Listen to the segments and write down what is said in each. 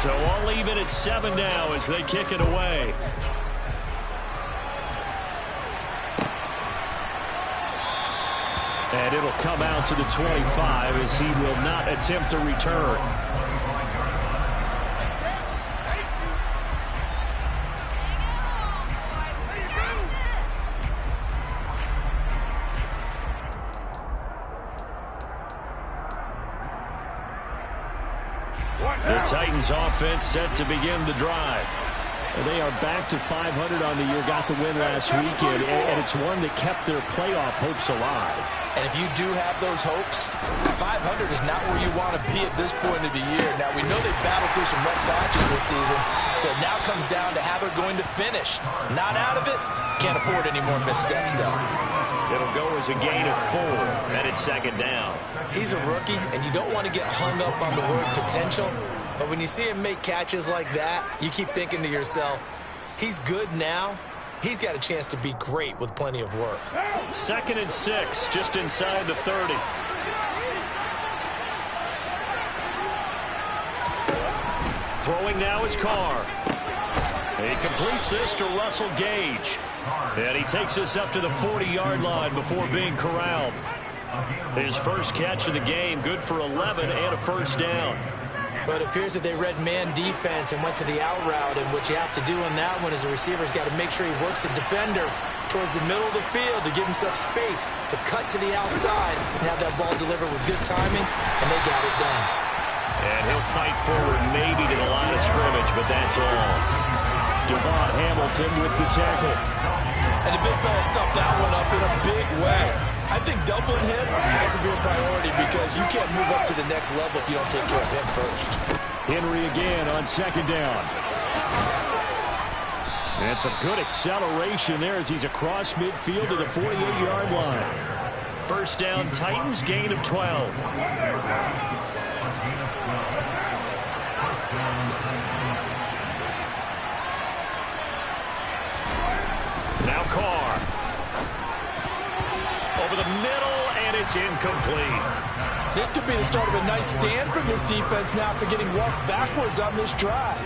So all even at 7 now as they kick it away. And it'll come out to the 25 as he will not attempt a return. The Titans offense set to begin the drive. They are back to 500 on the year, got the win last weekend, and it's one that kept their playoff hopes alive. And if you do have those hopes, 500 is not where you want to be at this point of the year. Now, we know they've battled through some rough patches this season, so it now comes down to how they're going to finish. Not out of it. Can't afford any more missteps, though. It'll go as a gain of 4, and it's 2nd down. He's a rookie, and you don't want to get hung up on the word potential. But when you see him make catches like that, you keep thinking to yourself, he's good now. He's got a chance to be great with plenty of work. 2nd and 6, just inside the 30. Throwing now is Carr. He completes this to Russell Gage. And he takes us up to the 40-yard line before being corralled. His first catch of the game, good for 11 and a first down. But it appears that they read man defense and went to the out route, and what you have to do in that one is the receiver's got to make sure he works the defender towards the middle of the field to give himself space to cut to the outside and have that ball delivered with good timing, and they got it done. And he'll fight forward maybe to the line of scrimmage, but that's all. Devon Hamilton with the tackle. And the big fella stuffed that one up in a big way. I think doubling him has to be a priority because you can't move up to the next level if you don't take care of him first. Henry again on 2nd down. And some good acceleration there as he's across midfield to the 48-yard line. First down, Titans, gain of 12. Now Carr. Over the middle, and it's incomplete. This could be the start of a nice stand from this defense now after getting walked backwards on this drive.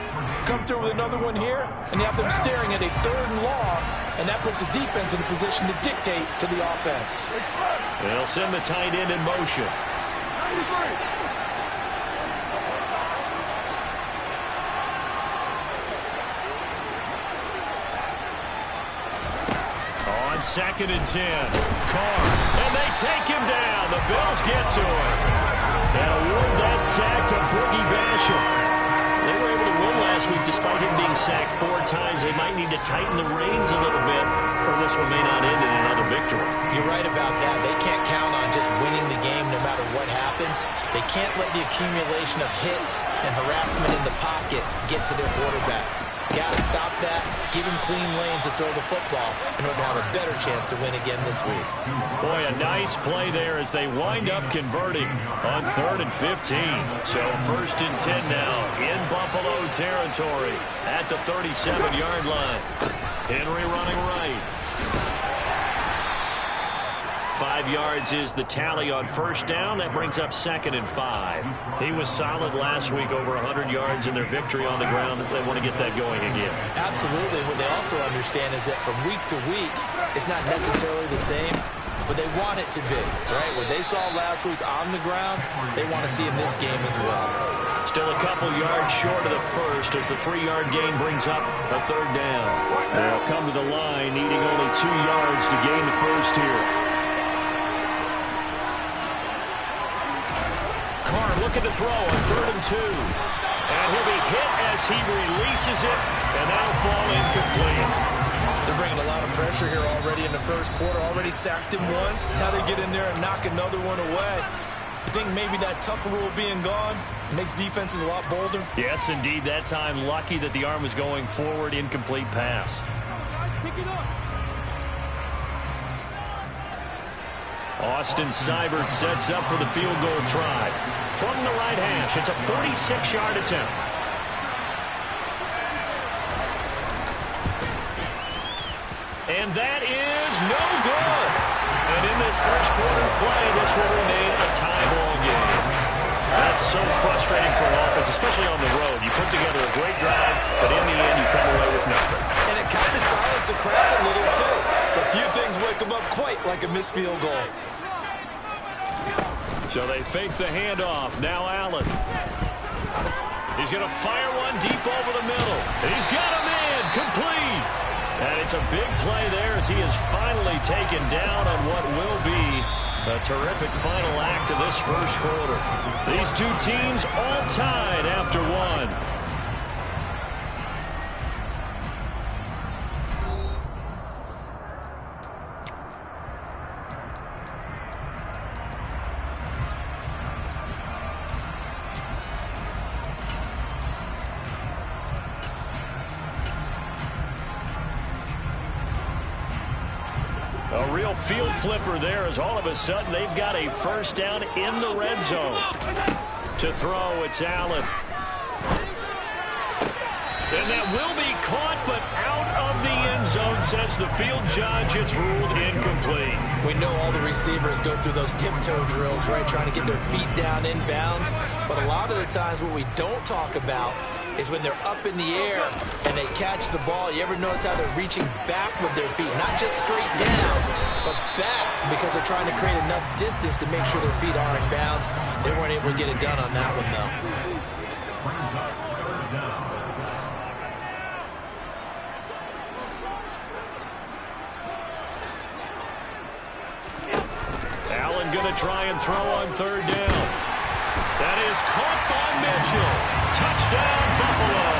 Come through with another one here, and you have them staring at a 3rd and long, and that puts the defense in a position to dictate to the offense. They'll send the tight end in motion. On 2nd and 10, Carr, and they take him down. The Bills get to him. And award that sack to Boogie Basham. They were able to win last week despite him being sacked 4 times. They might need to tighten the reins a little bit, or this one may not end in another victory. You're right about that. They can't count on just winning the game no matter what happens. They can't let the accumulation of hits and harassment in the pocket get to their quarterback. Got to stop that, give him clean lanes to throw the football in order to have a better chance to win again this week. Boy, a nice play there as they wind up converting on 3rd and 15. So 1st and 10 now in Buffalo territory at the 37-yard line. Henry running right. 5 yards is the tally on first down. That brings up 2nd and 5. He was solid last week, over 100 yards in their victory on the ground. They want to get that going again. Absolutely. What they also understand is that from week to week, it's not necessarily the same, but they want it to be, right? What they saw last week on the ground, they want to see in this game as well. Still a couple yards short of the first as the 3-yard gain brings up a 3rd down. They'll come to the line needing only 2 yards to gain the first here. Carr looking to throw on 3rd and 2. And he'll be hit as he releases it, and that'll fall incomplete. They're bringing a lot of pressure here already in the first quarter. Already sacked him once. Now they get in there and knock another one away. You think maybe that Tucker rule being gone makes defenses a lot bolder? Yes, indeed. That time, lucky that the arm was going forward. Incomplete pass. Pick it up. Austin Seibert sets up for the field goal try. From the right hash, it's a 46-yard attempt. And that is no good. And in this first quarter play, this will remain a tie ball game. That's so frustrating for an offense offense, especially on the road. You put together a great drive, but in the end, you come away with nothing. And it kind of silenced the crowd a little, too. But few things wake them up quite like a missed field goal. So they fake the handoff. Now Allen. He's going to fire one deep over the middle. He's got him in. Complete. And it's a big play there as he is finally taken down on what will be a terrific final act of this first quarter. These two teams all tied after one. A real field flipper there as all of a sudden they've got a first down in the red zone. To throw, it's Allen. And that will be caught, but out of the end zone, says the field judge. It's ruled incomplete. We know all the receivers go through those tiptoe drills, right, trying to get their feet down inbounds. But a lot of the times what we don't talk about is when they're up in the air and they catch the ball. You ever notice how they're reaching back with their feet? Not just straight down, but back, because they're trying to create enough distance to make sure their feet are in bounds. They weren't able to get it done on that one, though. Allen going to try and throw on third down. That is caught by Mitchell. Touchdown, Buffalo.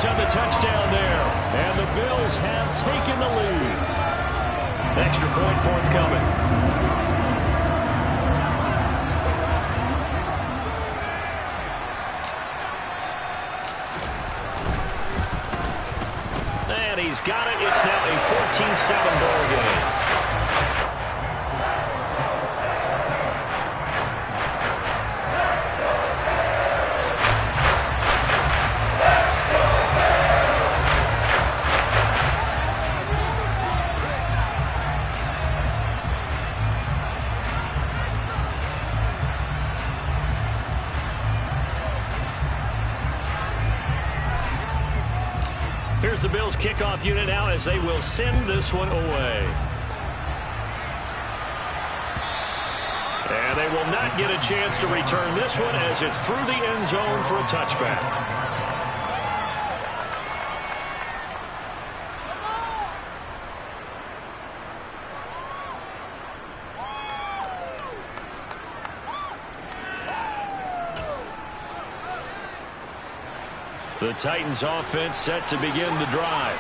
On the touchdown there, and the Bills have taken the lead. Extra point forthcoming. And he's got it. It's now a 14-7 ball game. Here's the Bills kickoff unit now as they will send this one away. And they will not get a chance to return this one as it's through the end zone for a touchback. The Titans offense set to begin the drive.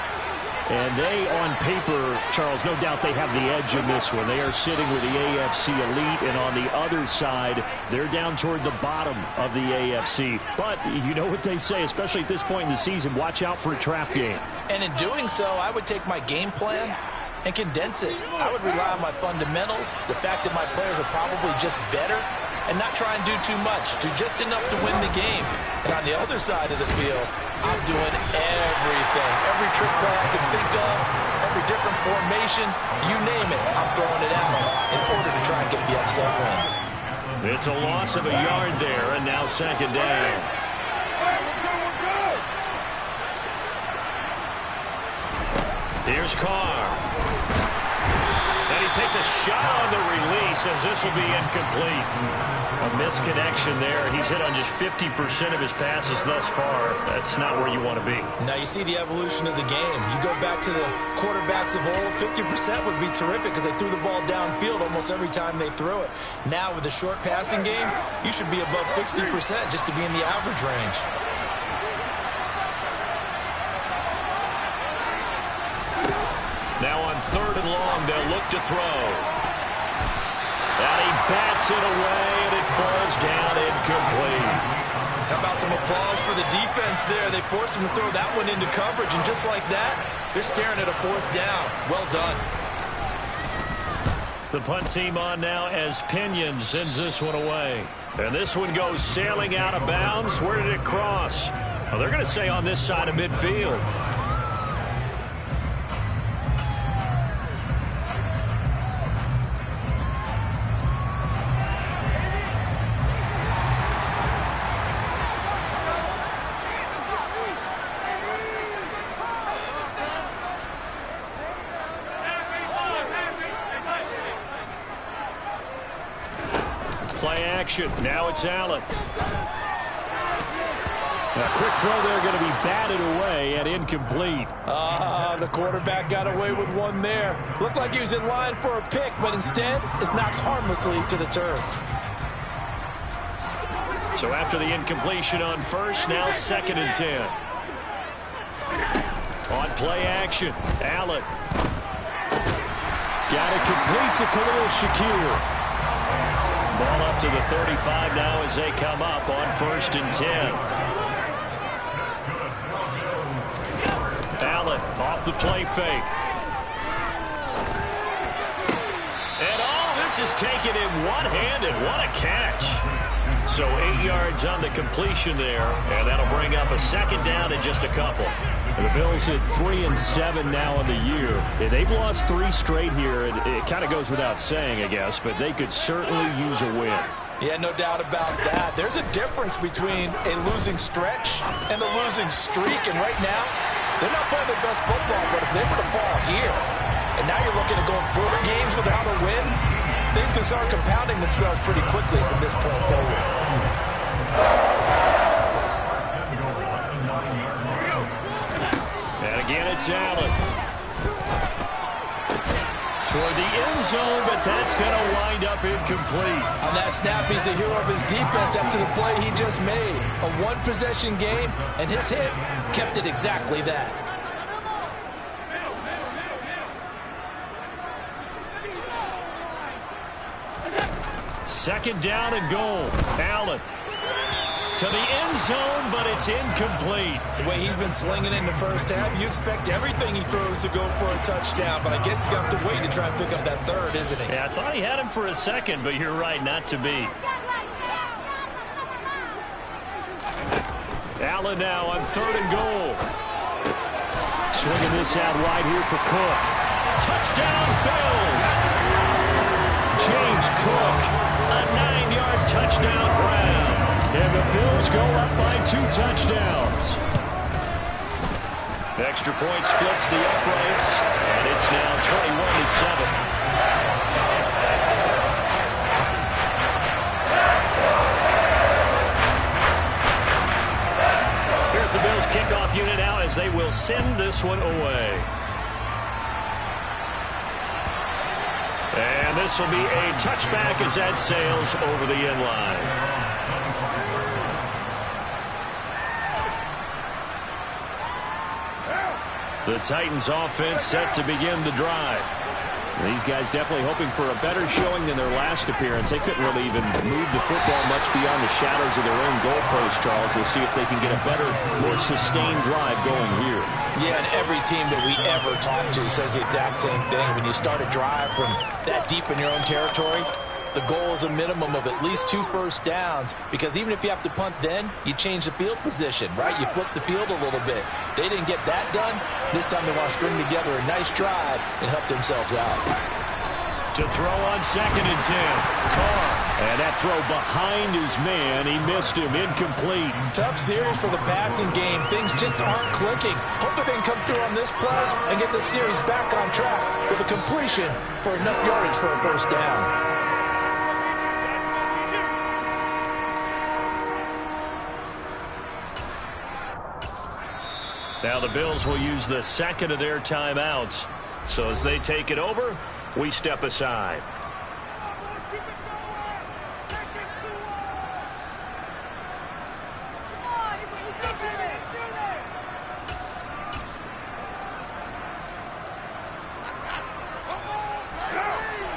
And they, on paper, Charles, no doubt they have the edge in this one. They are sitting with the AFC elite, and on the other side, they're down toward the bottom of the AFC. But you know what they say, especially at this point in the season, watch out for a trap game. And in doing so, I would take my game plan and condense it. I would rely on my fundamentals, the fact that my players are probably just better, and not try and do too much, do just enough to win the game. And on the other side of the field, I'm doing everything. Every trick play I can think of, every different formation, you name it, I'm throwing it out in order to try and get the upset win. It's a loss of a yard there, and now second down. Here's Carr. And he takes a shot on the release as this will be incomplete. A misconnection there. He's hit on just 50% of his passes thus far. That's not where you want to be. Now you see the evolution of the game. You go back to the quarterbacks of old, 50% would be terrific because they threw the ball downfield almost every time they threw it. Now with the short passing game, you should be above 60% just to be in the average range. Now on third and long, they'll look to throw. And he bats it away, and it falls down incomplete. How about some applause for the defense there? They forced him to throw that one into coverage, and just like that, they're staring at a 4th down. Well done. The punt team on now as Pinion sends this one away. And this one goes sailing out of bounds. Where did it cross? Well, they're going to say on this side of midfield. Play action. Now it's Allen. A quick throw there going to be batted away and incomplete. The quarterback got away with one there. Looked like he was in line for a pick, but instead it's knocked harmlessly to the turf. So after the incompletion on first, now 2nd and 10. On play action, Allen. Got it complete to Khalil Shakir. Ball up to the 35 now as they come up on 1st and 10. Allen off the play fake. And all this is taken in one-handed. What a catch. So 8 yards on the completion there, and that'll bring up a 2nd down in just a couple. And the Bills at 3-7 now in the year. They've lost 3 straight here. It kind of goes without saying, I guess, but they could certainly use a win. Yeah, no doubt about that. There's a difference between a losing stretch and a losing streak, and right now, they're not playing their best football, but if they were to fall here, and now you're looking at going 4 games without a win, things can start compounding themselves pretty quickly from this point forward. And again, it's Allen. Toward the end zone, but that's going to wind up incomplete. On that snap, he's a hero of his defense after the play he just made. A one-possession game, and his hit kept it exactly that. Second down and goal. Allen to the end zone, but it's incomplete. The way he's been slinging in the first half, you expect everything he throws to go for a touchdown, but I guess he's going to have to wait to try and pick up that 3rd, isn't he? Yeah, I thought he had him for a second, but you're right, not to be. Allen now on 3rd and goal. Swinging this out wide here for Cook. Touchdown, Bills! James Cook, a 9-yard touchdown grab. And the Bills go up by 2 touchdowns. The extra point splits the uprights, and it's now 21-7. Here's the Bills kickoff unit out as they will send this one away. And this will be a touchback as that sails over the end line. The Titans offense set to begin the drive. These guys definitely hoping for a better showing than their last appearance. They couldn't really even move the football much beyond the shadows of their own goalpost, Charles. We'll see if they can get a better, more sustained drive going here. Yeah, and every team that we ever talk to says the exact same thing. When you start a drive from that deep in your own territory, the goal is a minimum of at least 2 first downs, because even if you have to punt then, you change the field position, right? You flip the field a little bit. They didn't get that done. This time they want to string together a nice drive and help themselves out. To throw on 2nd and 10. Carr. And that throw behind his man. He missed him. Incomplete. Tough series for the passing game. Things just aren't clicking. Hopefully they can come through on this play and get the series back on track with a completion for enough yardage for a first down. Now the Bills will use the 2nd of their timeouts. So as they take it over, we step aside.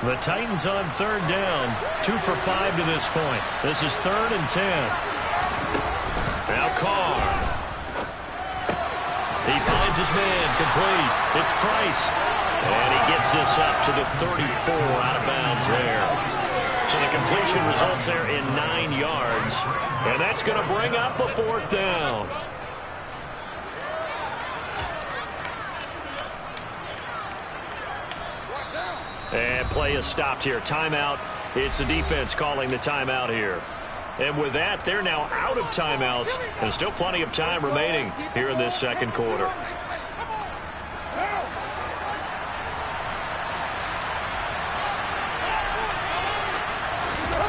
The Titans on 3rd down. 2 for 5 to this point. This is 3rd and 10. He finds his man, complete. It's Price. And he gets this up to the 34, out of bounds there. So the completion results there in 9 yards. And that's going to bring up a 4th down. And play is stopped here. Timeout. It's the defense calling the timeout here. And with that, they're now out of timeouts. And still plenty of time remaining here in this second quarter.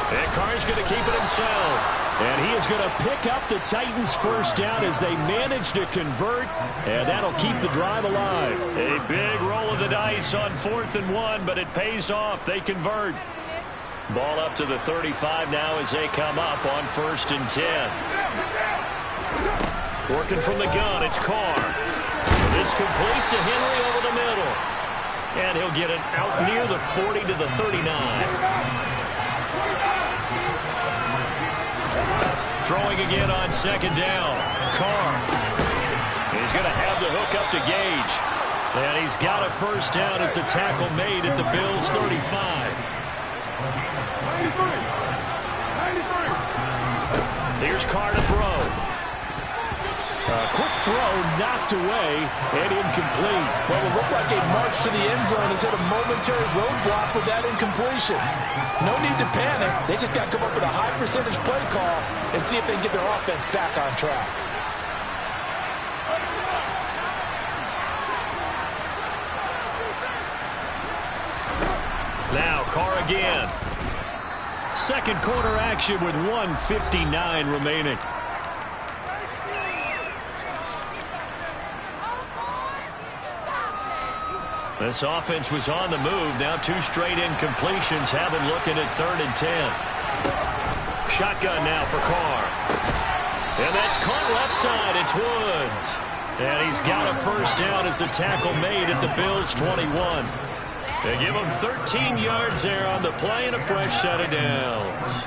And Carr's going to keep it himself. And he is going to pick up the Titans' first down as they manage to convert. And that'll keep the drive alive. A big roll of the dice on 4th and 1, but it pays off. They convert. Ball up to the 35 now as they come up on 1st and 10. Working from the gun, it's Carr. This complete to Henry over the middle. And he'll get it out near the 40 to the 39. Throwing again on 2nd down. Carr. He's going to have the hook up to Gage. And he's got a first down as a tackle made at the Bills' 35. Here's Carr to throw. A quick throw knocked away and incomplete. Well, it looked like a march to the end zone has hit a momentary roadblock with that incompletion. No need to panic. They just got to come up with a high percentage play call and see if they can get their offense back on track. Now Carr again. Second quarter action with 1:59 remaining. This offense was on the move. Now 2 straight incompletions have them looking at 3rd and 10. Shotgun now for Carr. And that's caught left side. It's Woods. And he's got a first down as the tackle made at the Bills' 21. They give him 13 yards there on the play and a fresh set of downs.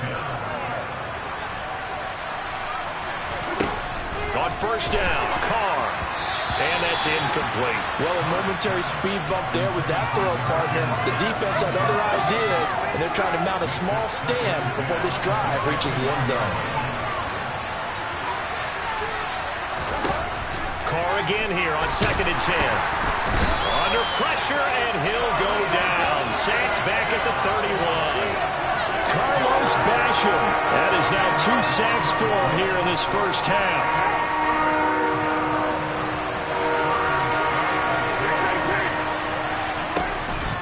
On first down, Carr. And that's incomplete. Well, a momentary speed bump there with that throw, partner. The defense had other ideas, and they're trying to mount a small stand before this drive reaches the end zone. Carr again here on 2nd and 10. Under pressure, and he'll go down. Sacked back at the 31. Carlos Basham. That is now 2 sacks for him here in this first half.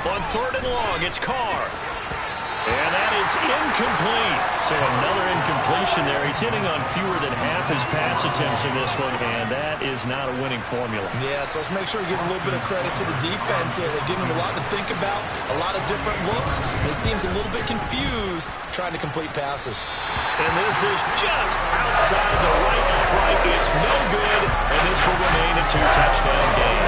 On 3rd and long, it's Carr. And that is incomplete. So another incompletion there. He's hitting on fewer than half his pass attempts in this one, and that is not a winning formula. Yeah, so let's make sure we give a little bit of credit to the defense here. They're giving him a lot to think about, a lot of different looks. He seems a little bit confused trying to complete passes. And this is just outside the right upright. It's no good, and this will remain a 2-touchdown game.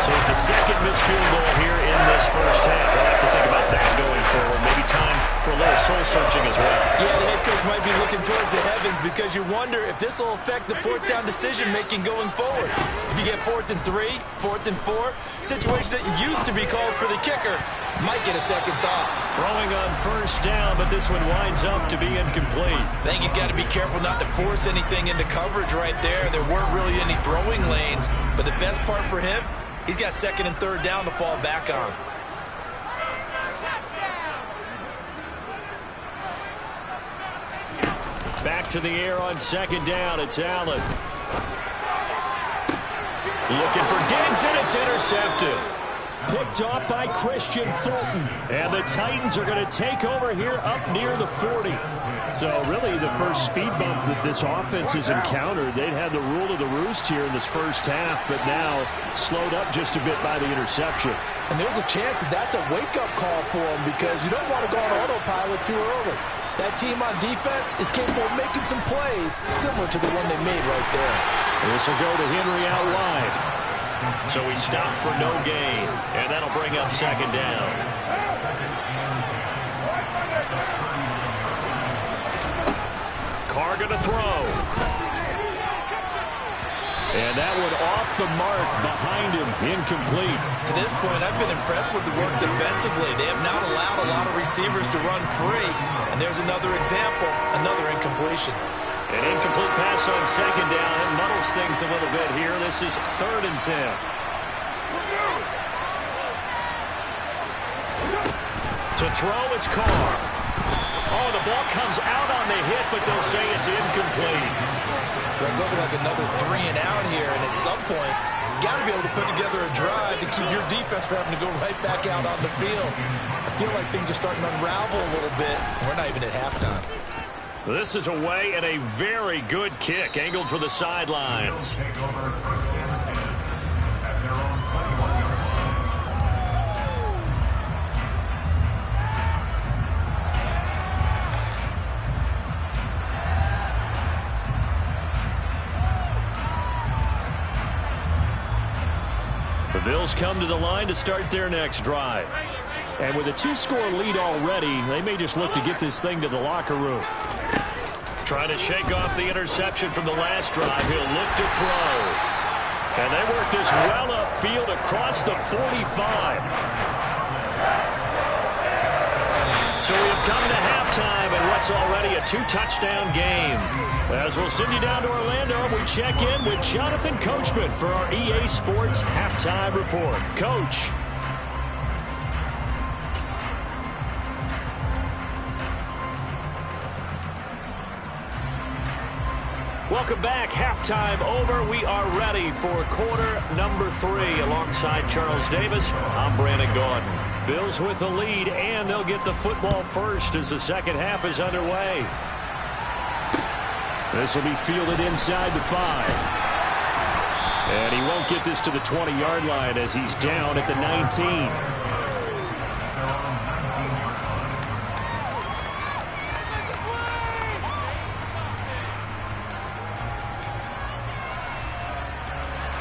So it's a second missed field goal here in this first half. I'll have to think about that going forward. Maybe time for a little soul-searching as well. Yeah, the head coach might be looking towards the heavens because you wonder if this will affect the 4th down decision-making going forward. If you get 4th and 3, 4th and 4, situations that used to be calls for the kicker might get a second thought. Throwing on first down, but this one winds up to be incomplete. I think he's got to be careful not to force anything into coverage right there. There weren't really any throwing lanes, but the best part for him, he's got 2nd and 3rd down to fall back on. Back to the air on 2nd down. It's Allen. Looking for Diggs, and it's intercepted. Picked off by Christian Fulton. And the Titans are going to take over here up near the 40. So really the first speed bump that this offense has encountered. They'd had the rule of the roost here in this first half, but now slowed up just a bit by the interception. And there's a chance that that's a wake-up call for them because you don't want to go on autopilot too early. That team on defense is capable of making some plays similar to the one they made right there. This will go to Henry out wide. So he stopped for no gain, and that'll bring up 2nd down. Carr going to throw. And that one off the mark behind him, incomplete. To this point, I've been impressed with the work defensively. They have not allowed a lot of receivers to run free. And there's another example, another incompletion. An incomplete pass on second down. It muddles things a little bit here. This is 3rd and 10. To throw, it's Carr. Oh, the ball comes out on the hit, but they'll say it's incomplete. Well, it's looking like another 3 and out here, and at some point, you got to be able to put together a drive to keep your defense from having to go right back out on the field. I feel like things are starting to unravel a little bit. We're not even at halftime. This is away and a very good kick, angled for the sidelines. The Bills come to the line to start their next drive. And with a 2-score lead already, they may just look to get this thing to the locker room. Trying to shake off the interception from the last drive. He'll look to throw. And they work this well upfield across the 45. So we have come to halftime in what's already a 2-touchdown game. As we'll send you down to Orlando, we check in with Jonathan Coachman for our EA Sports Halftime Report. Coach. Welcome back. Halftime over. We are ready for quarter number 3. Alongside Charles Davis, I'm Brandon Gaudin. Bills with the lead, and they'll get the football first as the second half is underway. This will be fielded inside the 5. And he won't get this to the 20-yard line as he's down at the 19.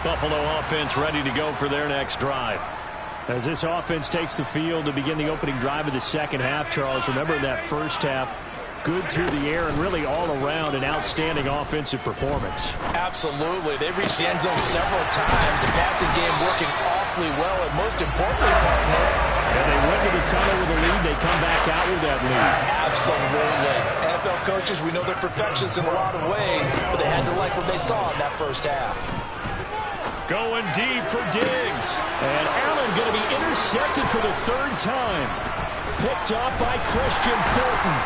Buffalo offense ready to go for their next drive. As this offense takes the field to begin the opening drive of the second half, Charles, remember that first half, good through the air and really all around an outstanding offensive performance. Absolutely. They reached the end zone several times. The passing game working awfully well, and most importantly, partner. And they went to the tunnel with a lead. They come back out with that lead. Absolutely. NFL coaches, we know they're perfectionists in a lot of ways, but they had to like what they saw in that first half. Going deep for Diggs. And Allen going to be intercepted for the 3rd time. Picked off by Christian Fulton.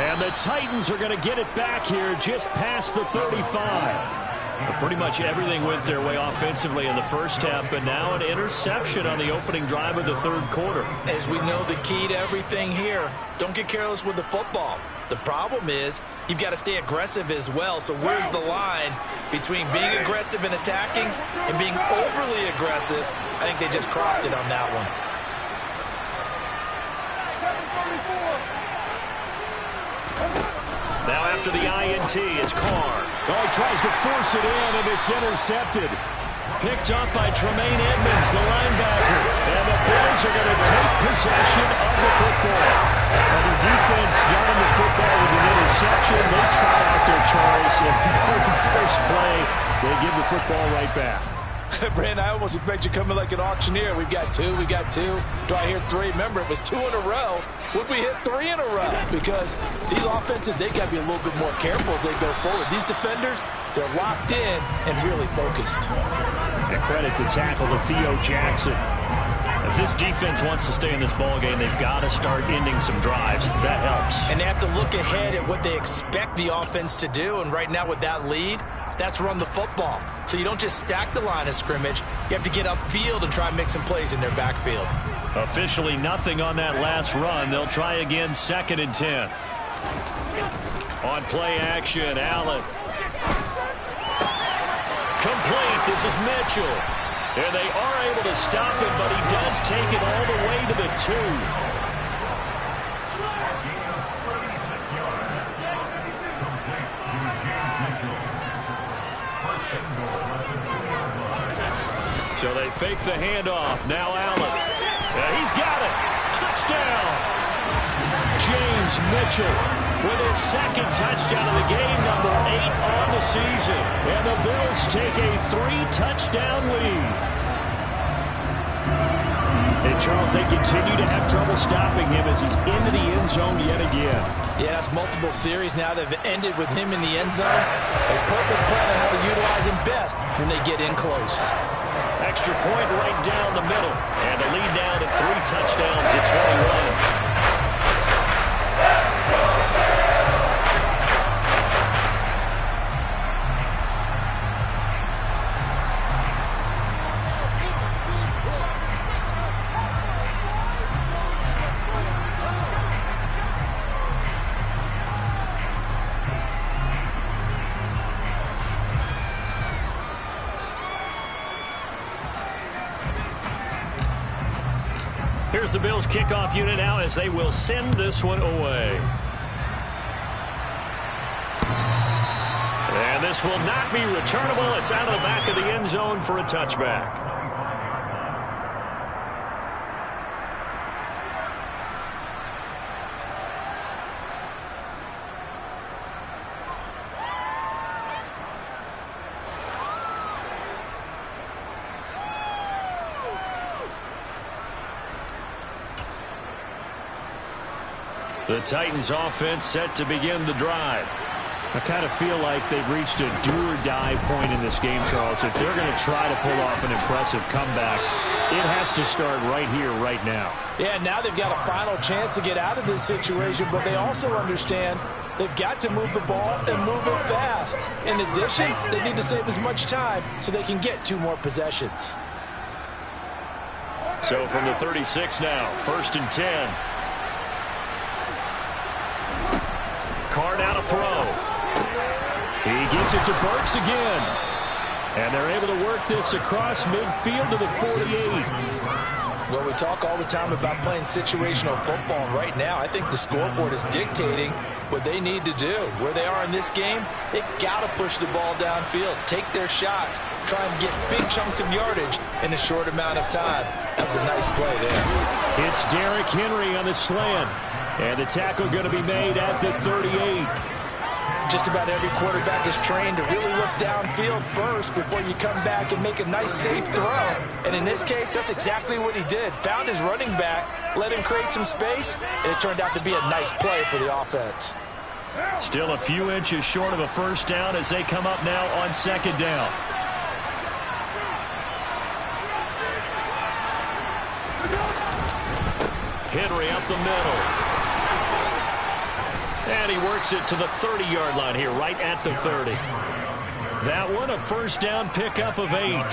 And the Titans are going to get it back here just past the 35. But pretty much everything went their way offensively in the first half, but now an interception on the opening drive of the 3rd quarter. As we know, the key to everything here, don't get careless with the football. The problem is you've got to stay aggressive as well. So where's the line between being aggressive and attacking and being overly aggressive? I think they just crossed it on that one. Now after the INT, it's Carr. Oh, he tries to force it in, and it's intercepted. Picked up by Tremaine Edmonds, the linebacker. And the Bills are going to take possession of the football. And the defense got him the football with an interception. They trot out there, Charles. And the first play, they give the football right back. Brandon, I almost expect you coming like an auctioneer. We've got 2, we got 2. Do I hear 3? Remember, it was 2 in a row. Would we hit 3 in a row? Because these offenses, they got to be a little bit more careful as they go forward. These defenders, they're locked in and really focused. And credit the tackle to Theo Jackson. If this defense wants to stay in this ballgame, they've got to start ending some drives. That helps. And they have to look ahead at what they expect the offense to do. And right now with that lead, that's run the football. So you don't just stack the line of scrimmage. You have to get upfield and try and make some plays in their backfield. Officially nothing on that last run. They'll try again, 2nd and 10. On play action, Allen. Complete. This is Mitchell. And they are able to stop him, but he does take it all the way to the 2. So they fake the handoff. Now Allen. Yeah, he's got it. Touchdown. James Mitchell with his second touchdown of the game, number 8 on the season. And the Bills take a 3-touchdown lead. And, Charles, they continue to have trouble stopping him as he's into the end zone yet again. Yeah, that's multiple series now that have ended with him in the end zone. A perfect plan on how to utilize him best when they get in close. Extra point right down the middle. And the lead down to 3 touchdowns at 21. Here's the Bills kickoff unit now as they will send this one away. And this will not be returnable. It's out of the back of the end zone for a touchback. The Titans offense set to begin the drive. I kind of feel like they've reached a do-or-die point in this game, Charles. If they're going to try to pull off an impressive comeback, it has to start right here, right now. Yeah, now they've got a final chance to get out of this situation, but they also understand they've got to move the ball and move it fast. In addition, they need to save as much time so they can get 2 more possessions. So from the 36 now, 1st and 10. Carr now to throw. He gets it to Burks again. And they're able to work this across midfield to the 48. Well, we talk all the time about playing situational football. Right now, I think the scoreboard is dictating what they need to do. Where they are in this game, they've got to push the ball downfield, take their shots, try and get big chunks of yardage in a short amount of time. That was a nice play there. It's Derrick Henry on the slant. And the tackle going to be made at the 38. Just about every quarterback is trained to really look downfield first before you come back and make a nice, safe throw. And in this case, that's exactly what he did. Found his running back, let him create some space, and it turned out to be a nice play for the offense. Still a few inches short of a first down as they come up now on 2nd down. Henry up the middle. And he works it to the 30-yard line here, right at the 30. That one, a first down pickup of 8.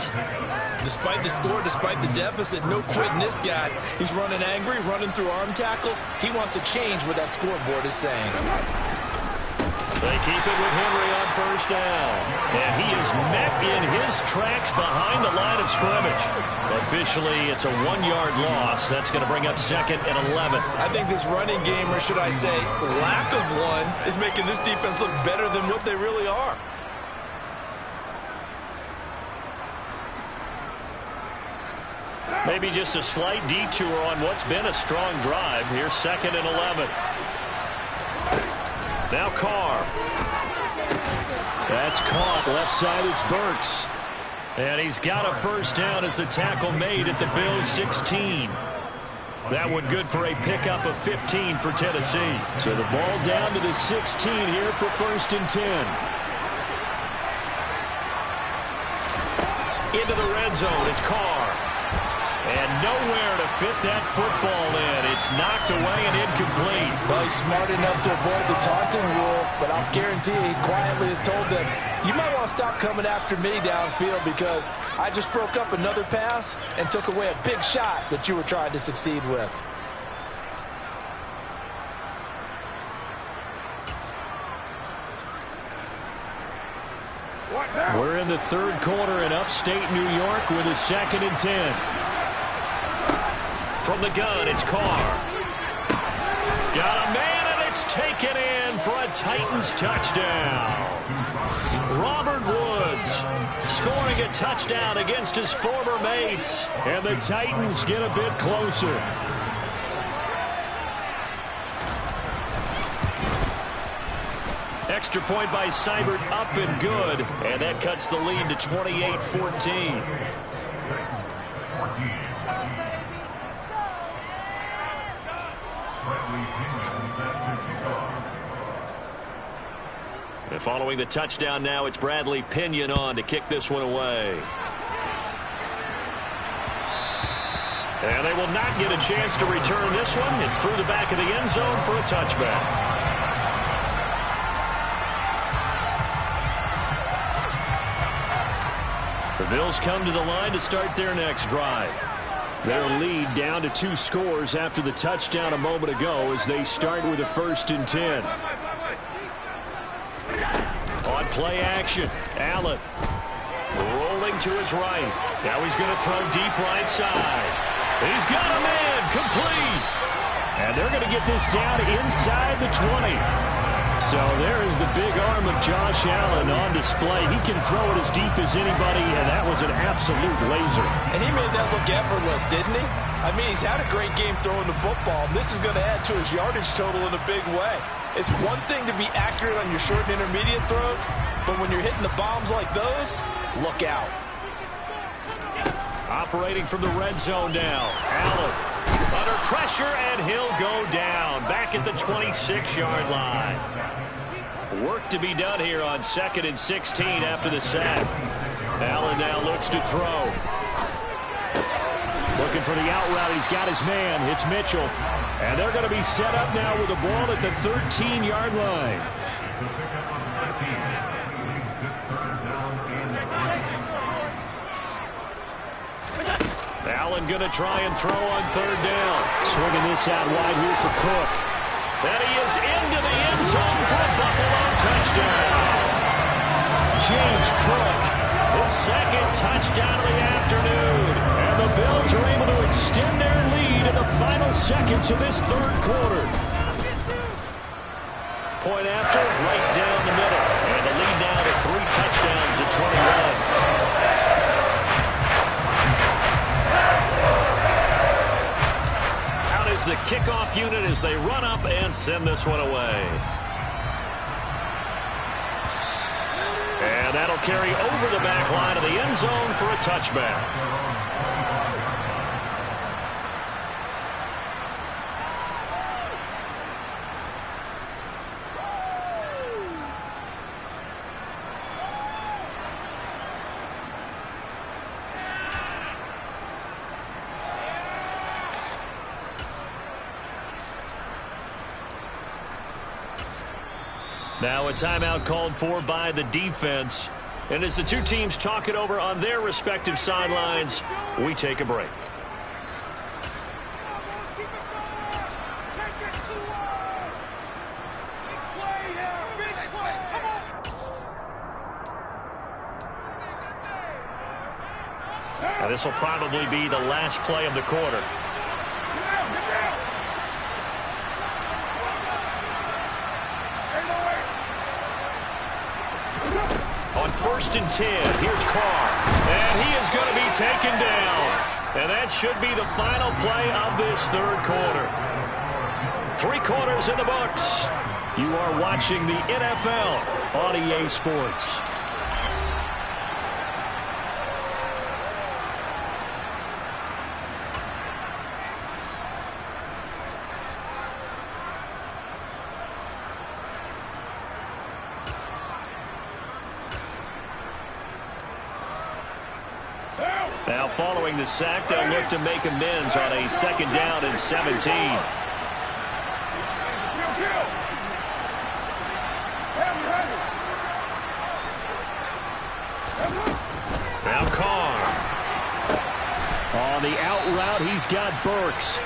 Despite the score, despite the deficit, no quitting this guy. He's running angry, running through arm tackles. He wants to change what that scoreboard is saying. They keep it with Henry on first down. And he is met in his tracks behind the line of scrimmage. Officially, it's a 1-yard loss. That's going to bring up 2nd and 11. I think this running game, or should I say lack of one, is making this defense look better than what they really are. Maybe just a slight detour on what's been a strong drive. Here's 2nd and 11. Now Carr. That's caught. Left side, it's Burks. And he's got a first down as the tackle made at the Bills' 16. That one good for a pickup of 15 for Tennessee. So the ball down to the 16 here for 1st and 10. Into the red zone, it's Carr. And nowhere to fit that football in. It's knocked away and incomplete. Well, he's smart enough to avoid the taunting rule, but I'll guarantee he quietly has told them, you might want to stop coming after me downfield because I just broke up another pass and took away a big shot that you were trying to succeed with. We're in the 3rd quarter in upstate New York with a 2nd and 10. From the gun, it's Carr. Got a man, and it's taken in for a Titans touchdown. Robert Woods scoring a touchdown against his former mates. And the Titans get a bit closer. extra point by Seibert up and good. And that cuts the lead to 28-14. And following the touchdown now, it's Bradley Pinion on to kick this one away. And they will not get a chance to return this one. It's through the back of the end zone for a touchback. The Bills come to the line to start their next drive. Their lead down to 2 scores after the touchdown a moment ago as they start with a 1st and 10. On play action, Allen rolling to his right. Now he's going to throw deep right side. He's got a man, complete. And they're going to get this down inside the 20. So there is the big arm of Josh Allen on display. He can throw it as deep as anybody, and that was an absolute laser. And he made that look effortless, didn't he? I mean, he's had a great game throwing the football, and this is going to add to his yardage total in a big way. It's one thing to be accurate on your short and intermediate throws, but when you're hitting the bombs like those, look out. Operating from the red zone now. Allen under pressure, and he'll go down. Back at the 26-yard line. Work to be done here on 2nd and 16 after the sack. Allen now looks to throw. Looking for the out route. He's got his man. It's Mitchell. And they're going to be set up now with the ball at the 13-yard line. Allen going to try and throw on 3rd down. Swinging this out wide here for Cook. And he is into the end zone for a Buffalo touchdown. James Cook, his 2nd touchdown of the afternoon. And the Bills are able to extend their lead in the final seconds of this 3rd quarter. Point after, right down the middle. And the lead now to 3 touchdowns at 21. The kickoff unit as they run up and send this one away. And that'll carry over the back line of the end zone for a touchback. Now a timeout called for by the defense. And as the 2 teams talk it over on their respective sidelines, we take a break. Now this will probably be the last play of the quarter. On 1st and 10, here's Carr. And he is going to be taken down. And that should be the final play of this 3rd quarter. 3 quarters in the books. You are watching the NFL on EA Sports. Now following the sack, they'll look to make amends on a 2nd down and 17. Now Carr. On the out route, he's got Burks.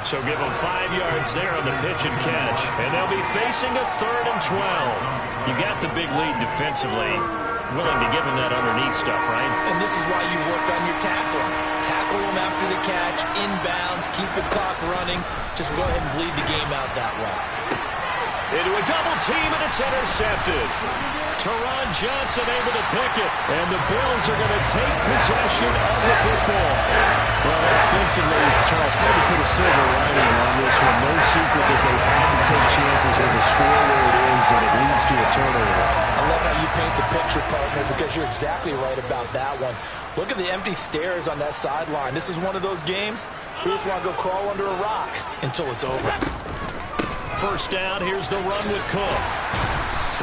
So give him 5 yards there on the pitch and catch. And they'll be facing a 3rd and 12. You got the big lead defensively. Willing to give him that underneath stuff, right? And this is why you work on your tackling. Tackle him after the catch, inbounds, keep the clock running. Just go ahead and bleed the game out that way. Into a double team, and it's intercepted. Teron Johnson able to pick it, and the Bills are going to take possession of the football. Well, offensively, Charles, hard to put a silver lining on this one. No secret that they had to take chances with the score where it is, and it leads to a turnover. I love how you paint the picture, partner, because you're exactly right about that one. Look at the empty stares on that sideline. This is one of those games we just want to go crawl under a rock until it's over. First down, here's the run with Cook.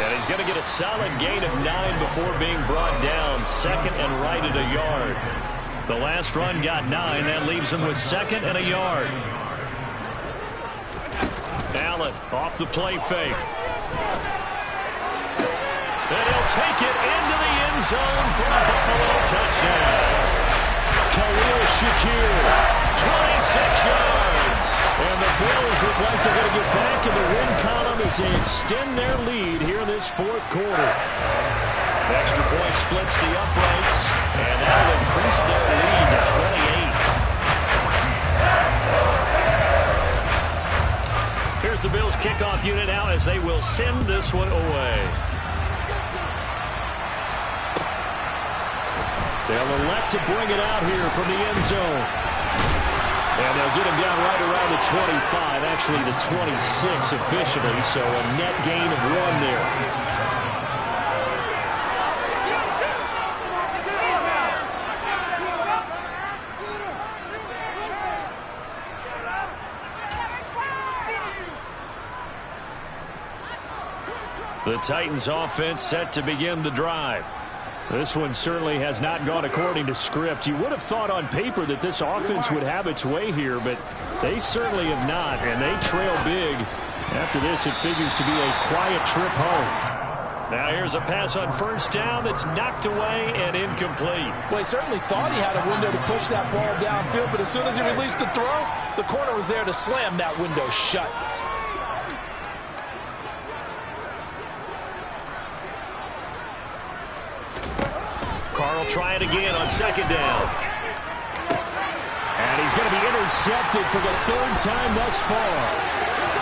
And he's going to get a solid gain of 9 before being brought down. Second and right at a yard. The last run got 9. That leaves him with second and a yard. Allen off the play fake. And he'll take it into the end zone for a Buffalo touchdown. Khalil Shakir, 26 yards. And the Bills look like they're going to get back in the win column as they extend their lead here in this fourth quarter. Extra point splits the uprights, and that'll increase their lead to 28. Here's the Bills kickoff unit now as they will send this one away. They'll elect to bring it out here from the end zone. And they'll get him down right around the 25, actually the 26 officially, so a net gain of 1 there. The Titans offense set to begin the drive. This one certainly has not gone according to script. You would have thought on paper that this offense would have its way here, but they certainly have not, and they trail big. After this, it figures to be a quiet trip home. Now here's a pass on first down that's knocked away and incomplete. Well, he certainly thought he had a window to push that ball downfield, but as soon as he released the throw, the corner was there to slam that window shut. Carr will try it again on second down. And he's going to be intercepted for the 3rd time thus far.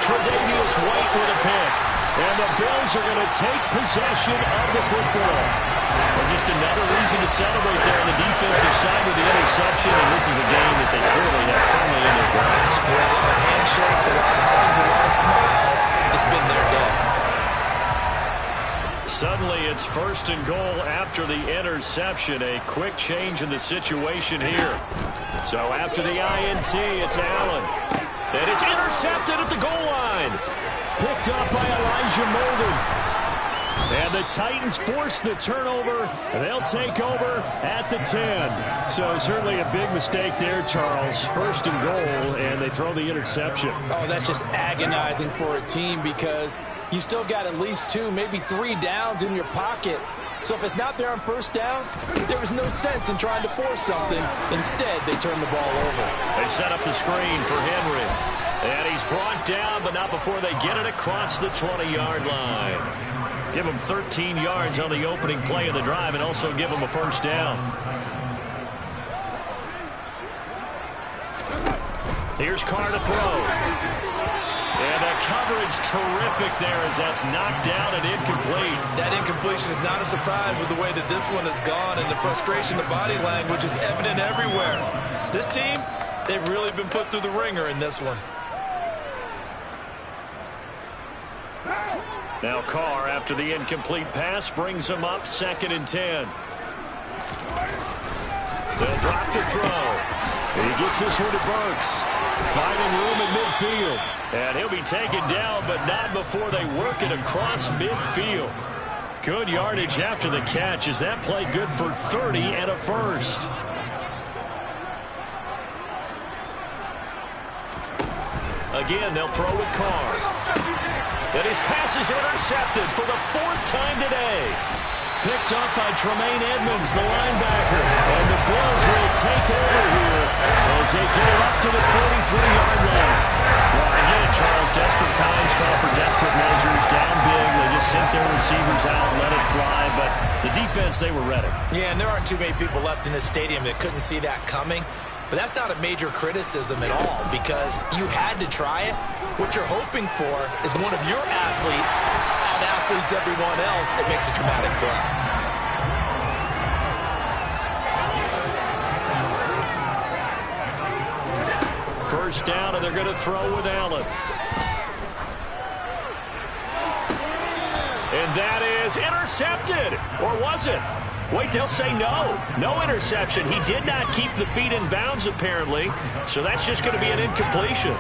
Tre'Davious White with a pick. And the Bills are going to take possession of the football. Well, just another reason to celebrate there on the defensive side with the interception. And this is a game that they clearly have firmly in their grasp. A lot of handshakes, a lot of hugs, a lot of smiles. It's been their day. Suddenly, it's 1st and goal after the interception. A quick change in the situation here. So after the INT, it's Allen. And it's intercepted at the goal line. Picked up by Elijah Molden. And the Titans force the turnover. They'll take over at the 10. So certainly a big mistake there, Charles. 1st and goal, and they throw the interception. Oh, that's just agonizing for a team because you still got at least 2, maybe 3 downs in your pocket. So if it's not there on first down, there was no sense in trying to force something. Instead, they turn the ball over. They set up the screen for Henry. And he's brought down, but not before they get it across the 20-yard line. Give him 13 yards on the opening play of the drive and also give him a first down. Here's Carr to throw. And the coverage terrific there as that's knocked down and incomplete. That incompletion is not a surprise with the way that this one has gone, and the frustration, the body language is evident everywhere. This team, they've really been put through the ringer in this one. Now Carr, after the incomplete pass, brings him up 2nd and 10. They'll drop the throw. He gets this one to Burks. Finding room at midfield. And he'll be taken down, but not before they work it across midfield. Good yardage after the catch. Is that play good for 30 and a first? Again, they'll throw with Carr. And his pass is intercepted for the 4th time today. Picked up by Tremaine Edmonds, the linebacker. And the Bills will take over here as they get it up to the 43-yard line. Well, I get it, Charles. Desperate times call for desperate measures. Down big, they just sent their receivers out and let it fly. But the defense, they were ready. Yeah, and there aren't too many people left in this stadium that couldn't see that coming. But that's not a major criticism at all because you had to try it. What you're hoping for is one of your athletes out-athletes everyone else and makes a dramatic play. First down, and they're going to throw with Allen. And that is intercepted. Or was it? Wait, they'll say no. No interception. He did not keep the feet in bounds, apparently. So that's just going to be an incompletion.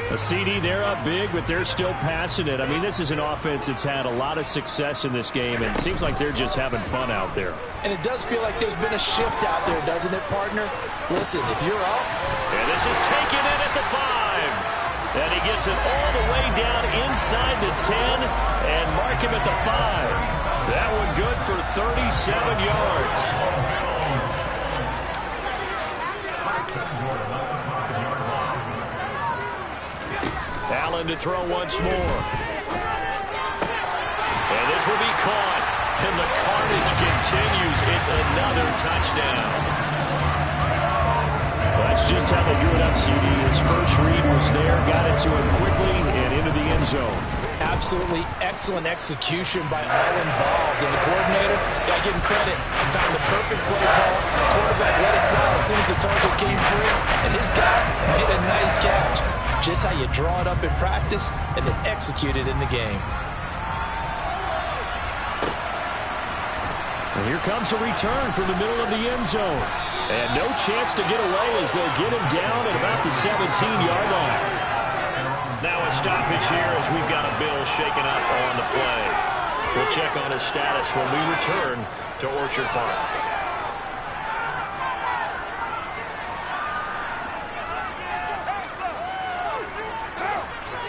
A CD, they're up big, but they're still passing it. I mean, this is an offense that's had a lot of success in this game, and it seems like they're just having fun out there. And it does feel like there's been a shift out there, doesn't it, partner? Listen, if you're up. And this is taken in at the 5. And he gets it all the way down inside the 10 and mark him at the 5. That one good for 37 yards. Allen to throw once more. And this will be caught. And the carnage continues. It's another touchdown. That's just how they drew it up, CD. His first read was there, got it to him quickly, and into the end zone. Absolutely excellent execution by all involved. And the coordinator, got to give him credit, found the perfect play call. The quarterback let it fly as soon as the target came through. And his guy made a nice catch. Just how you draw it up in practice and then execute it in the game. And here comes a return from the middle of the end zone. And no chance to get away as they'll get him down at about the 17-yard line. Now a stoppage here as we've got a Bill shaken up on the play. We'll check on his status when we return to Orchard Park.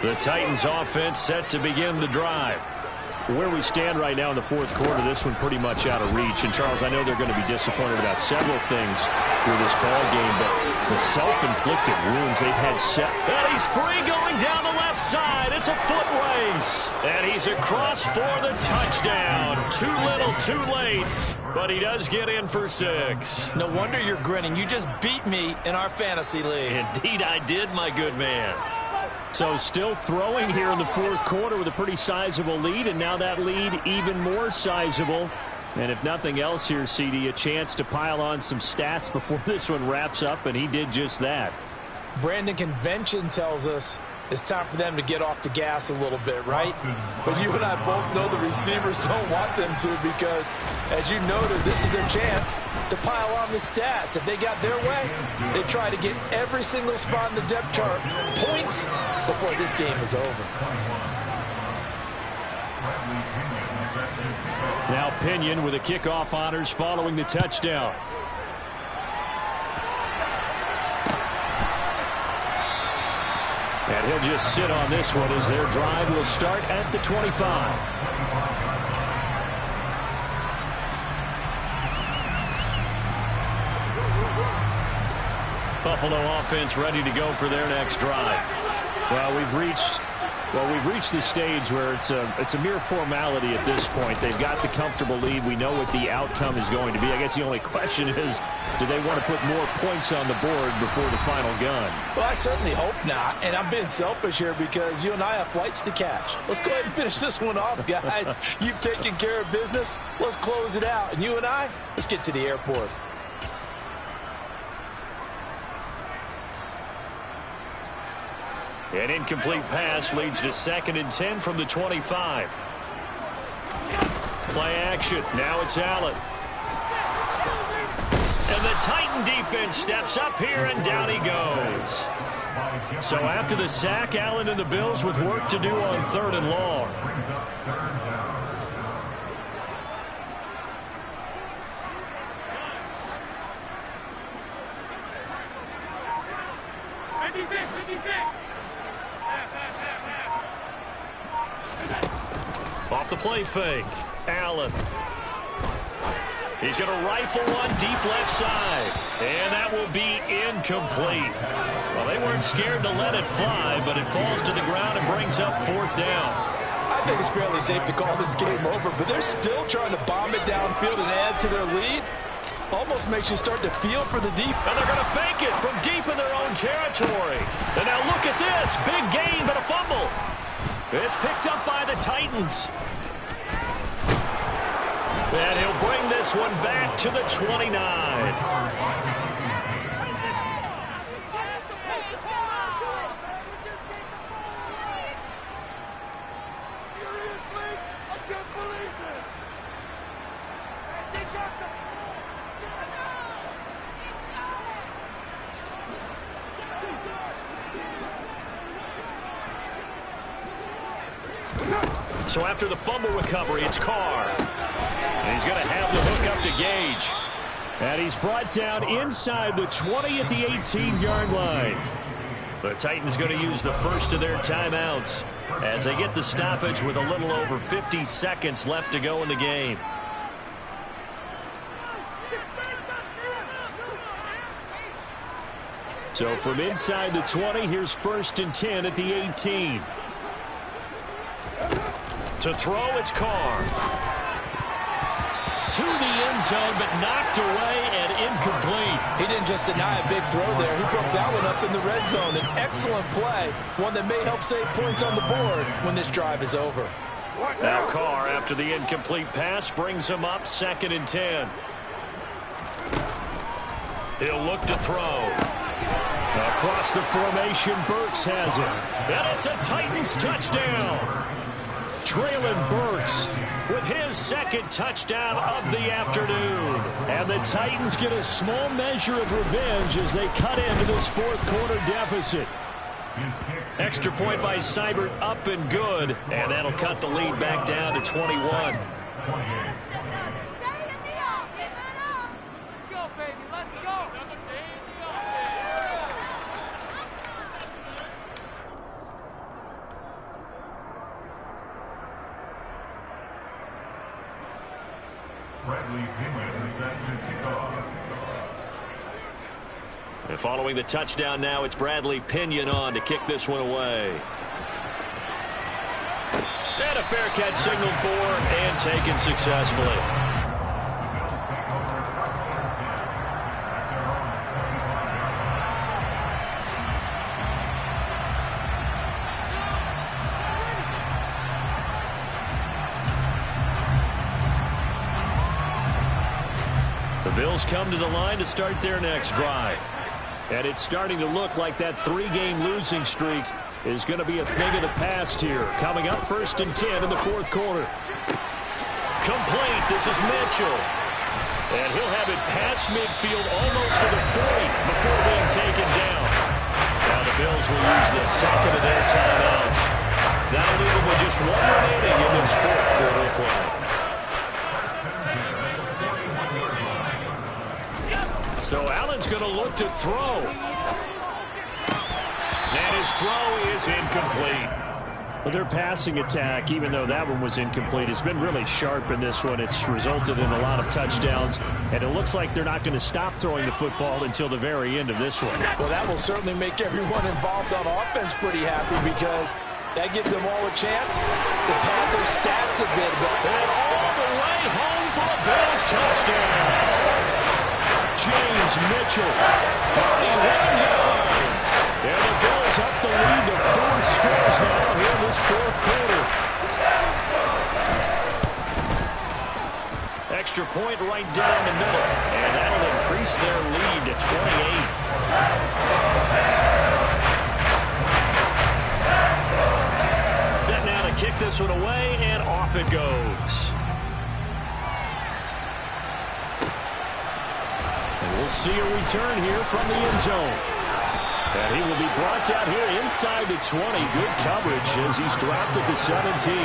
The Titans offense set to begin the drive. Where we stand right now in the fourth quarter, this one pretty much out of reach. And, Charles, I know they're going to be disappointed about several things through this ball game, but the self-inflicted wounds they've had set. And he's free going down the left side. It's a foot race. And he's across for the touchdown. Too little, too late. But he does get in for 6. No wonder you're grinning. You just beat me in our fantasy league. Indeed I did, my good man. So still throwing here in the fourth quarter with a pretty sizable lead, and now that lead even more sizable. And if nothing else here, CD, a chance to pile on some stats before this one wraps up, and he did just that. Brandon, convention tells us it's time for them to get off the gas a little bit, right? But you and I both know the receivers don't want them to because, as you noted, this is their chance to pile on the stats. If they got their way, they try to get every single spot in the depth chart points before this game is over. Now Pinion with the kickoff honors following the touchdown. And he'll just sit on this one as their drive will start at the 25. Buffalo offense ready to go for their next drive. Well, we've reached the stage where it's a mere formality at this point. They've got the comfortable lead. We know what the outcome is going to be. I guess the only question is, do they want to put more points on the board before the final gun? Well, I certainly hope not. And I'm being selfish here because you and I have flights to catch. Let's go ahead and finish this one off, guys. You've taken care of business. Let's close it out. And you and I, let's get to the airport. An incomplete pass leads to 2nd and 10 from the 25. Play action. Now it's Allen. And the Titan defense steps up here, and down he goes. So after the sack, Allen and the Bills with work to do on 3rd and long. Off the play fake, Allen. He's going to rifle one deep left side. And that will be incomplete. Well, they weren't scared to let it fly, but it falls to the ground and brings up 4th down. I think it's fairly safe to call this game over, but they're still trying to bomb it downfield and add to their lead. Almost makes you start to feel for the deep. And they're going to fake it from deep in their own territory. And now look at this. Big gain, but a fumble. It's picked up by the Titans. And he'll bring this one back to the 29. So after the fumble recovery, it's Carr. And he's going to have the hook up to Gage. And he's brought down inside the 20 at the 18-yard line. The Titans going to use the first of their timeouts as they get the stoppage with a little over 50 seconds left to go in the game. So from inside the 20, here's 1st and 10 at the 18. To throw, it's Carr. To the end zone, but knocked away and incomplete. He didn't just deny a big throw there. He broke that one up in the red zone. An excellent play, one that may help save points on the board when this drive is over. Now Carr, after the incomplete pass, brings him up 2nd and 10. He'll look to throw. Across the formation, Burks has it. And it's a Titans touchdown. Traylon Burks with his 2nd touchdown of the afternoon. And the Titans get a small measure of revenge as they cut into this 4th quarter deficit. Extra point by Seibert, up and good. And that'll cut the lead back down to 21. And following the touchdown now, it's Bradley Pinion on to kick this one away. And a fair catch signaled for and taken successfully. The Bills come to the line to start their next drive. And it's starting to look like that 3-game losing streak is going to be a thing of the past here. Coming up 1st and 10 in the 4th quarter. Complete. This is Mitchell. And he'll have it past midfield almost to the 40 before being taken down. Now the Bills will use the 2nd of their timeouts. That'll leave them with just 1 remaining in this 4th quarter of play. So Allen's going to look to throw. And his throw is incomplete. Well, their passing attack, even though that one was incomplete, has been really sharp in this one. It's resulted in a lot of touchdowns, and it looks like they're not going to stop throwing the football until the very end of this one. Well, that will certainly make everyone involved on offense pretty happy because that gives them all a chance to pad their stats a bit. And all the way home for a Bills touchdown. James Mitchell, 41 yards. And the Bills up the lead to 4 scores now here in this 4th quarter. Extra point right down the middle. And that'll increase their lead to 28. Set now to kick this one away, and off it goes. We'll see a return here from the end zone. And he will be brought down here inside the 20. Good coverage as he's dropped at the 17.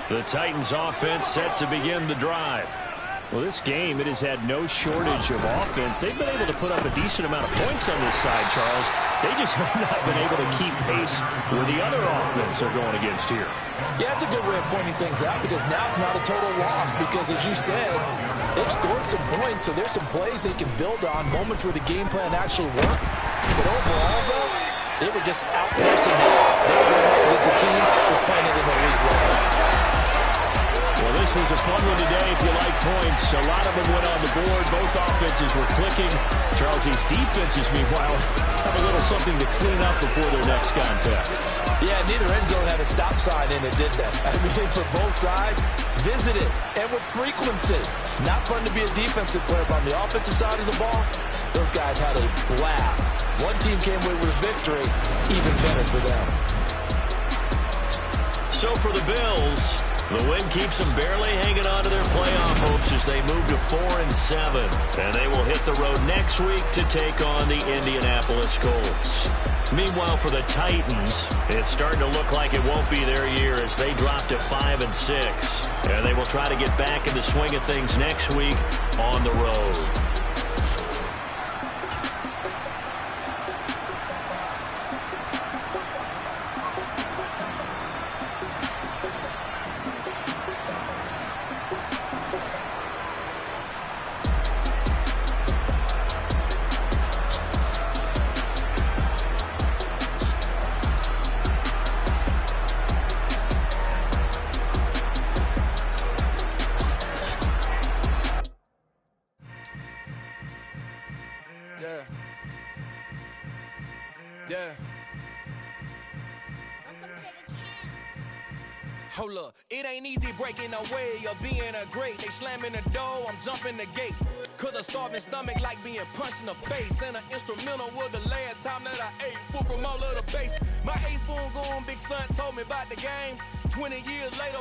The Titans offense set to begin the drive. Well, this game, it has had no shortage of offense. They've been able to put up a decent amount of points on this side, Charles. They just have not been able to keep pace where the other offense are going against here. Yeah, it's a good way of pointing things out because now it's not a total loss because, as you said, they've scored some points, so there's some plays they can build on, moments where the game plan actually worked. But overall, though, They were just out-personnel. They were against a team that's playing at an elite level. Well, this was a fun one today if you like points. A lot of them went on the board. Both offenses were clicking. Charles, these defenses, meanwhile, have a little something to clean up before their next contest. Yeah, neither end zone had a stop sign in it, did they? I mean, for both sides, visit it, and with frequency. Not fun to be a defensive player, but on the offensive side of the ball, those guys had a blast. One team came away with a victory, even better for them. So for the Bills, the win keeps them barely hanging on to their playoff hopes as they move to 4-7. And they will hit the road next week to take on the Indianapolis Colts. Meanwhile, for the Titans, it's starting to look like it won't be their year as they drop to 5-6. And they will try to get back in the swing of things next week on the road. Hold up, it ain't easy breaking away or being a great. They slamming the door, I'm jumping the gate. Cause a starving stomach like being punched in the face. And an instrumental was the last time that I ate. Full from all of the bass. My ace spoon going, big son told me about the game. 20 years later,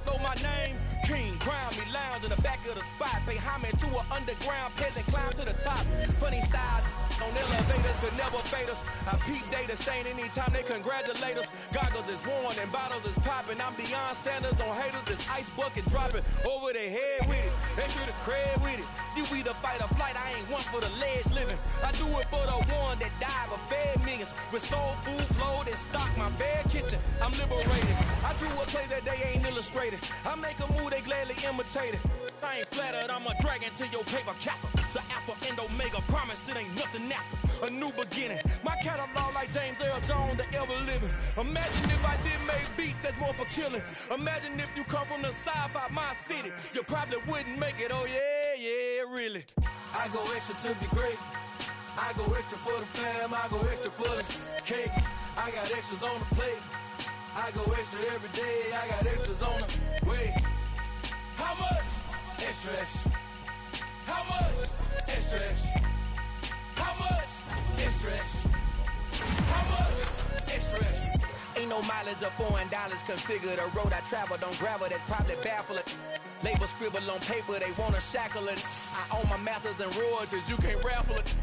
know my name. King, crown me, lounge in the back of the spot. Pay homage to an underground peasant, climb to the top. Funny style, on elevators could never fade us. I peep data stain anytime they congratulate us. Goggles is worn and bottles is popping. I'm beyond Sanders on haters, this ice bucket dropping over their head with it. Extra the cred with it. You either fight or flight, I ain't one for the ledge living. I do it for the one that died but fed millions. With soul food flowed and stock my bare kitchen. I'm liberated. I drew a play that they ain't illustrated. I make a move, they gladly imitate it. I ain't flattered, I'm a dragon to your paper castle. The Alpha and Omega, promise it ain't nothing after. A new beginning. My catalog like James Earl Jones, the ever living. Imagine if I did make beats that's more for killing. Imagine if you come from the sci-fi, my city. You probably wouldn't make it, oh yeah, really. I go extra to be great. I go extra for the fam, I go extra for the cake. I got extras on the plate. I go extra every day, I got extras on the way. How much? Extra, extra. How much? Extra, extra. How much? Extra, extra. How much? Extra, extra. Ain't no mileage of $4 configure the road I travel. Don't gravel that probably baffle it. Label scribble on paper, they wanna shackle it. I own my masters and royalties, you can't raffle it.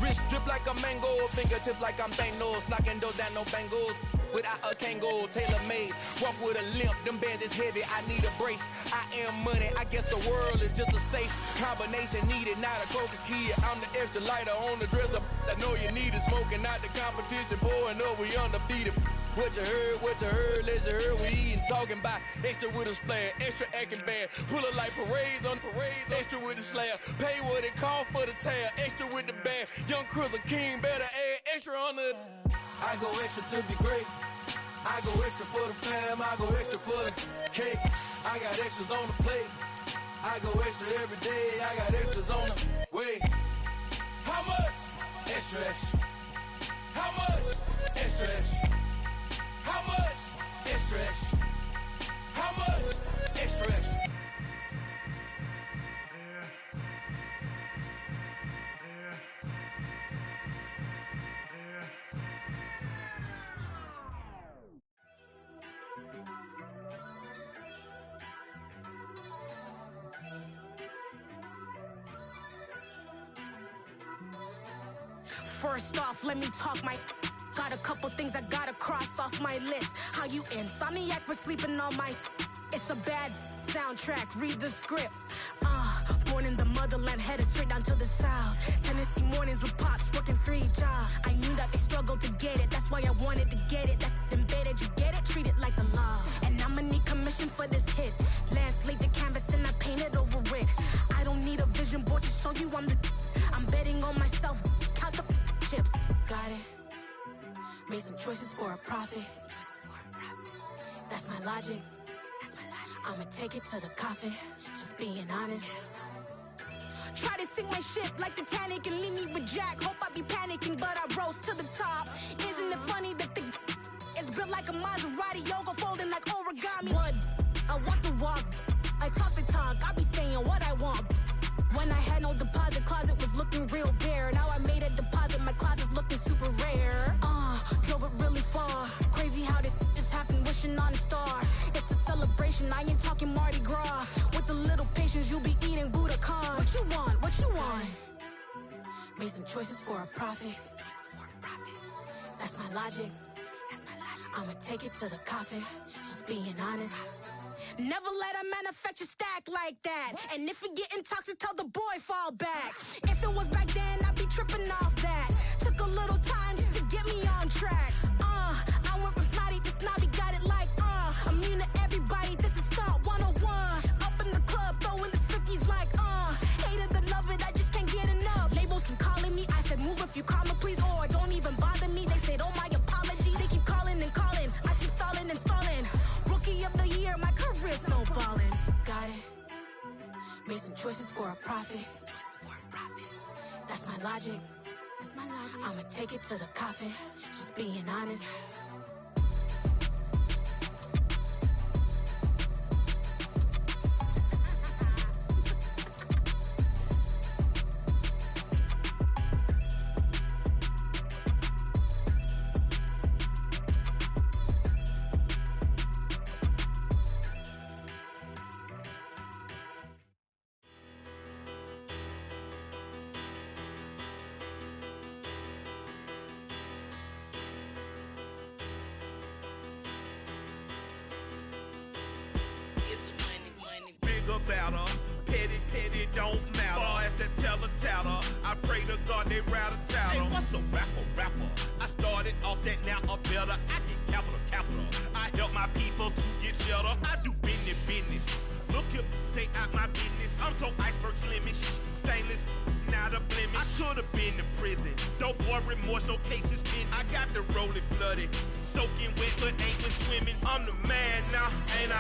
Wrist drip like a mango, fingertips like I'm Thanos. Knocking those down, no bangles. Without a Kango, tailor-made. Walk with a limp, them bands is heavy, I need a brace. I am money, I guess the world is just a safe combination needed, not a coca key. I'm the extra lighter on the dresser. I know you need it, smoking out the competition, pouring up, we undefeated. What you heard, let's hear we eatin', talking about extra with a splash, extra acting bad. Pull it like parades on parades, extra with the slab. Pay what it cost for the tab, extra with the bag. Young Chris a king, better add extra on the. I go extra to be great. I go extra for the fam, I go extra for the cake. I got extras on the plate. I go extra every day, I got extras on the way. How much? Extra, extra. How much? Extra, extra. How much? Extra, extra. How much? Extra, extra. First off, let me talk my. Got a couple things I gotta cross off my list. How you insomniac for sleeping on my. It's a bad soundtrack, read the script. Born in the motherland, headed straight down to the south. Tennessee mornings with pops, working 3 jobs. I knew that they struggled to get it, that's why I wanted to get it. That embedded, you get it, treat it like the law. And I'ma need commission for this hit. Lance laid the canvas and I painted over it. I don't need a vision board to show you I'm betting on myself, count the chips. Got it. Made some choices for a profit. That's my logic. I'ma take it to the coffin. Just being honest. Try to sink my ship like Titanic and leave me with Jack. Hope I be panicking, but I rose to the top. Isn't it funny that the is built like a Maserati, yoga folding like origami? What? I walk the walk, I talk the talk. I be saying what I want. When I had no deposit, closet was looking real bare. Now I made a deposit, my closet's looking super rare. Drove it really far. Crazy how did this happen, wishing on a star. It's a celebration, I ain't talking Mardi Gras. With a little patience, you'll be eating Budokan. What you want? What you want? Made some choices for a profit. That's my logic. I'ma take it to the coffin. Just being honest. Never let a manufacture stack like that. And if it getting toxic, tell the boy fall back. If it was back then, I'd be tripping off that. Took a little time just to get me on track. I went from snotty to snobby, got it like immune to everybody, this is stunt 101. Up in the club, throwing this 50s like hate it or love it, I just can't get enough. Labels keep calling me, I said move if you call me please, or don't even bother me. They said oh my apologies, they keep calling and calling. I keep stalling and stalling. Rookie of the year, my career's snowballing. Got it. Made some choices for a profit. That's my logic. I'ma take it to the coffin. Just being honest. Better. Petty don't matter. Far as that teller, I pray to God they rattle tattle. Hey, what's a rapper? I started off that, now a better. I get capital. I help my people to get cheddar. I do business. Look here, stay out my business. I'm so iceberg slimish, stainless, not a blemish. I should've been in prison. Don't boy remorse, no cases pinned. I got the rolling flooded, soaking wet, but ain't been swimming. I'm the man now, ain't I?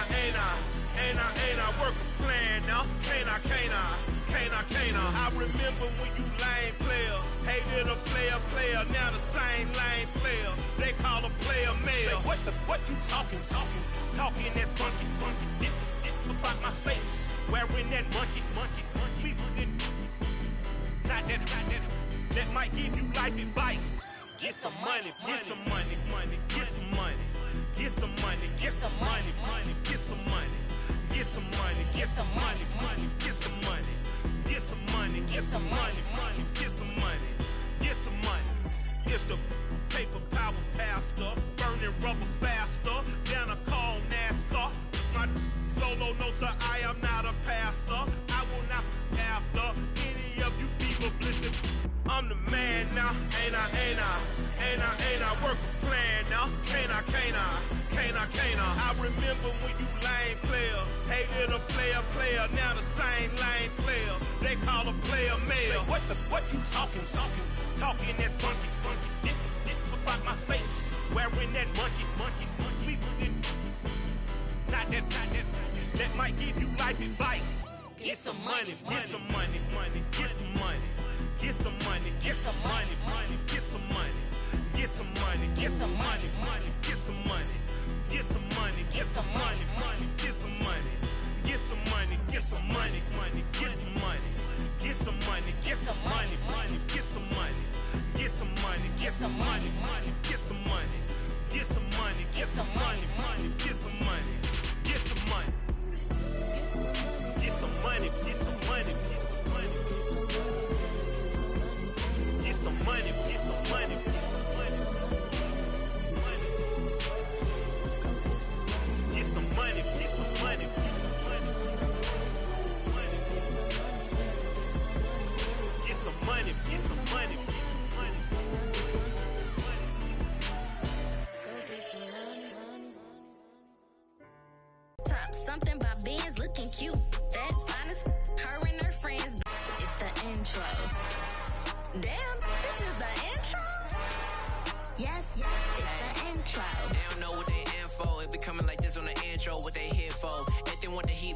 Work a plan now, can't I? I remember when you lame player, hated a player, now the same lame player. They call a player mayor. Say, what you talking that funky. Get about my face, wearing that monkey. We didn't, not that might give you life advice. Get some money. It's the paper power pastor, burning rubber faster than a call NASCAR. My solo no sir, I am not a passer. I will not after any of you fever blistered. I'm the man now, ain't I? Work a plan now, can't I? I remember when you lame player, hated a player, now the same lame player. They call a player mayor. Say, what you talking that funky. Get about my face, wearing that monkey. We didn't, not that might give you life advice. Get some money. show what they here for. If they want the heat,